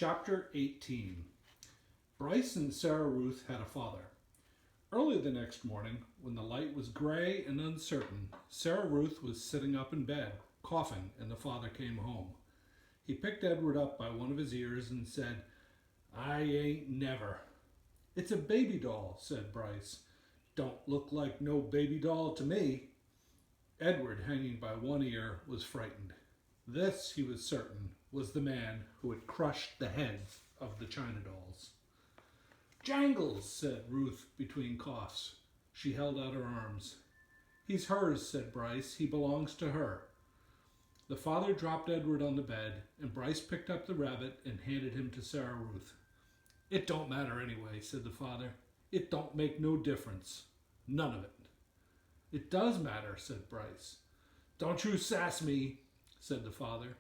Chapter 18. Bryce and Sarah Ruth had a father. Early the next morning, when the light was gray and uncertain, Sarah Ruth was sitting up in bed, coughing, and the father came home. He picked Edward up by one of his ears and said, "I ain't never." "It's a baby doll," said Bryce. "Don't look like no baby doll to me." Edward, hanging by one ear, was frightened. This, he was certain, was the man who had crushed the heads of the China dolls. "Jangles," said Ruth between coughs. She held out her arms. "He's hers," said Bryce. "He belongs to her." The father dropped Edward on the bed, and Bryce picked up the rabbit and handed him to Sarah Ruth. "It don't matter anyway," said the father. "It don't make no difference. None of it." "It does matter," said Bryce. "Don't you sass me," said the father.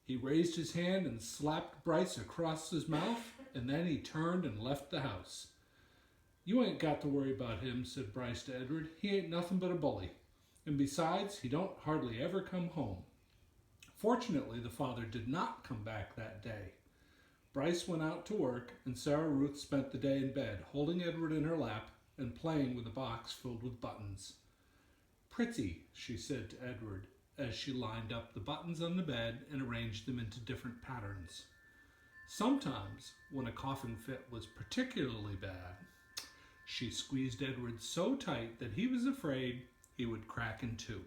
He raised his hand and slapped Bryce across his mouth, and then he turned and left the house. "You ain't got to worry about him," said Bryce to Edward. "He ain't nothing but a bully. And besides, he don't hardly ever come home." Fortunately, the father did not come back that day. Bryce went out to work, and Sarah Ruth spent the day in bed, holding Edward in her lap and playing with a box filled with buttons. "Pretty," she said to Edward, as she lined up the buttons on the bed and arranged them into different patterns. Sometimes, when a coughing fit was particularly bad, she squeezed Edward so tight that he was afraid he would crack in two.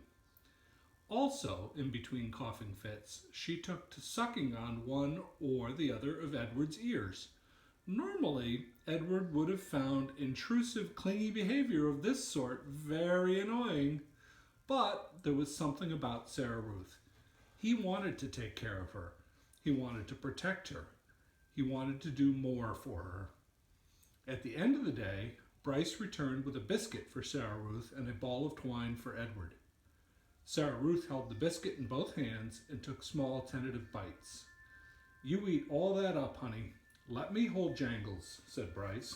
Also, in between coughing fits, she took to sucking on one or the other of Edward's ears. Normally, Edward would have found intrusive, clingy behavior of this sort very annoying, but there was something about Sarah Ruth. He wanted to take care of her. He wanted to protect her. He wanted to do more for her. At the end of the day, Bryce returned with a biscuit for Sarah Ruth and a ball of twine for Edward. Sarah Ruth held the biscuit in both hands and took small, tentative bites. "You eat all that up, honey. Let me hold Jangles," said Bryce.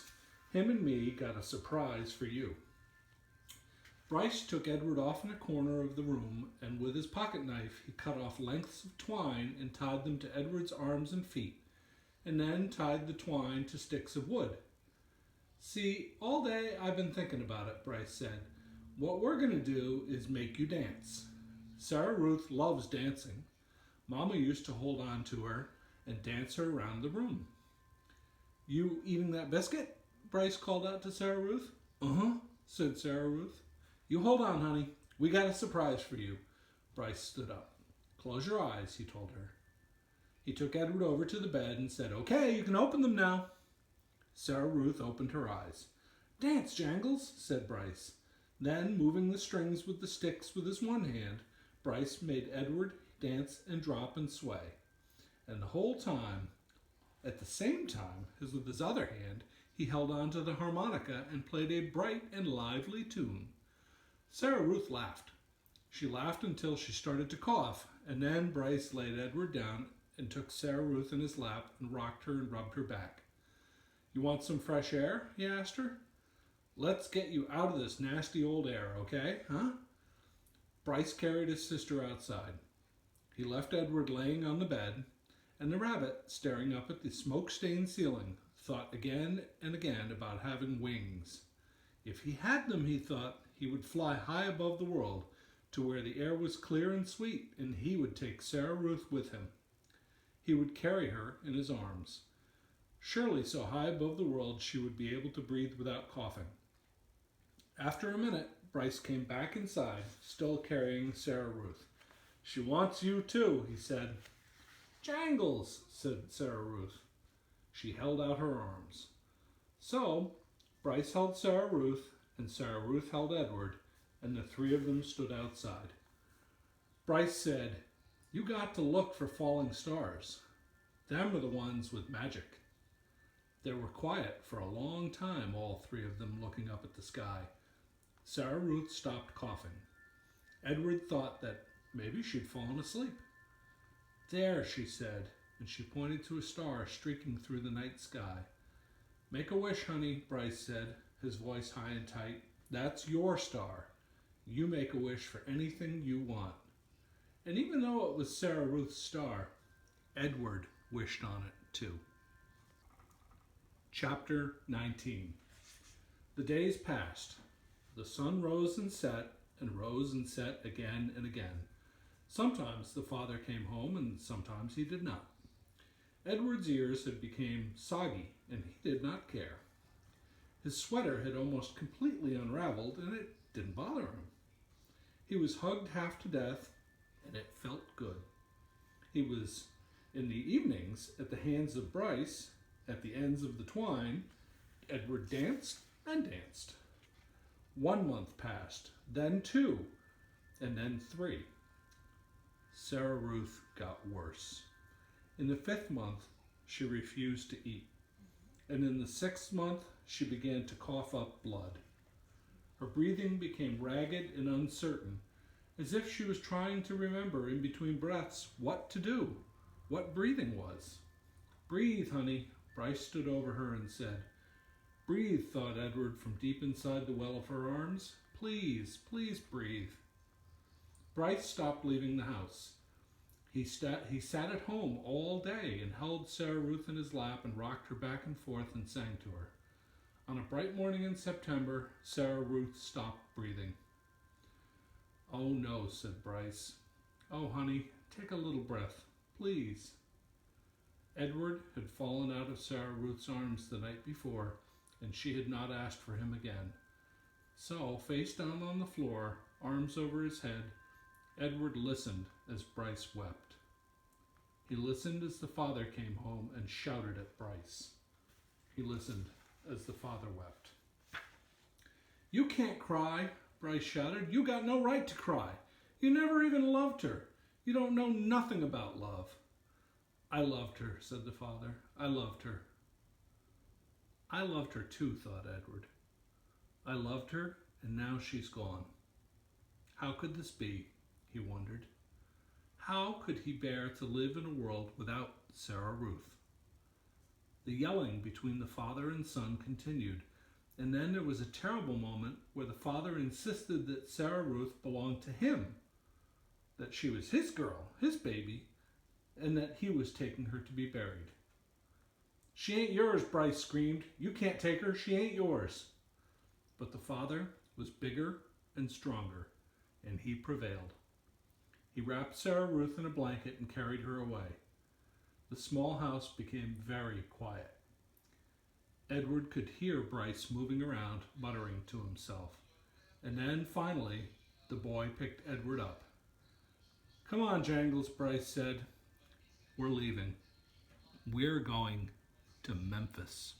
"Him and me got a surprise for you." Bryce took Edward off in a corner of the room, and with his pocket knife he cut off lengths of twine and tied them to Edward's arms and feet, and then tied the twine to sticks of wood. "See, all day I've been thinking about it," Bryce said. "What we're going to do is make you dance. Sarah Ruth loves dancing. Mama used to hold on to her and dance her around the room." "You eating that biscuit?" Bryce called out to Sarah Ruth. "Uh-huh," said Sarah Ruth. "You hold on, honey. We got a surprise for you." Bryce stood up. "Close your eyes," he told her. He took Edward over to the bed and said, "Okay, you can open them now." Sarah Ruth opened her eyes. "Dance, Jangles," said Bryce. Then, moving the strings with the sticks with his one hand, Bryce made Edward dance and drop and sway. And the whole time, at the same time as with his other hand, he held on to the harmonica and played a bright and lively tune. Sarah Ruth laughed. She laughed until she started to cough, and then Bryce laid Edward down and took Sarah Ruth in his lap and rocked her and rubbed her back. "You want some fresh air?" he asked her. "Let's get you out of this nasty old air, okay? Huh?" Bryce carried his sister outside. He left Edward laying on the bed, and the rabbit, staring up at the smoke-stained ceiling, thought again and again about having wings. If he had them, he thought, he would fly high above the world to where the air was clear and sweet, and he would take Sarah Ruth with him. He would carry her in his arms. Surely so high above the world she would be able to breathe without coughing. After a minute, Bryce came back inside, still carrying Sarah Ruth. "She wants you too," he said. "Jangles," said Sarah Ruth. She held out her arms. So, Bryce held Sarah Ruth, and Sarah Ruth held Edward, and the three of them stood outside. Bryce said, "You got to look for falling stars. Them are the ones with magic." They were quiet for a long time, all three of them looking up at the sky. Sarah Ruth stopped coughing. Edward thought that maybe she'd fallen asleep. "There," she said, and she pointed to a star streaking through the night sky. "Make a wish, honey," Bryce said, his voice high and tight. "That's your star. You make a wish for anything you want." And even though it was Sarah Ruth's star, Edward wished on it too. Chapter 19. The days passed. The sun rose and set again and again. Sometimes the father came home and sometimes he did not. Edward's ears had become soggy and he did not care. His sweater had almost completely unraveled and it didn't bother him. He was hugged half to death and it felt good. He was, in the evenings, at the hands of Bryce, at the ends of the twine. Edward danced and danced. 1 month passed, then 2, and then 3. Sarah Ruth got worse. In the 5th month, she refused to eat, and in the 6th month, she began to cough up blood. Her breathing became ragged and uncertain, as if she was trying to remember in between breaths what to do, what breathing was. "Breathe, honey," Bryce stood over her and said. "Breathe," thought Edward from deep inside the well of her arms. "Please, please breathe." Bryce stopped leaving the house. He sat at home all day and held Sarah Ruth in his lap and rocked her back and forth and sang to her. On a bright morning in September, Sarah Ruth stopped breathing. "Oh no," said Bryce. "Oh honey, take a little breath, please." Edward had fallen out of Sarah Ruth's arms the night before, and she had not asked for him again. So, face down on the floor, arms over his head, Edward listened as Bryce wept. He listened as the father came home and shouted at Bryce. He listened as the father wept. "You can't cry," Bryce shouted. "You got no right to cry. You never even loved her. You don't know nothing about love." "I loved her," said the father. "I loved her." "I loved her too," thought Edward. "I loved her, and now she's gone." How could this be? He wondered. How could he bear to live in a world without Sarah Ruth? The yelling between the father and son continued, and then there was a terrible moment where the father insisted that Sarah Ruth belonged to him, that she was his girl, his baby, and that he was taking her to be buried. "She ain't yours," Bryce screamed. "You can't take her. She ain't yours." But the father was bigger and stronger, and he prevailed. He wrapped Sarah Ruth in a blanket and carried her away. The small house became very quiet. Edward could hear Bryce moving around, muttering to himself. And then, finally, the boy picked Edward up. "Come on, Jangles," Bryce said. "We're leaving. We're going to Memphis."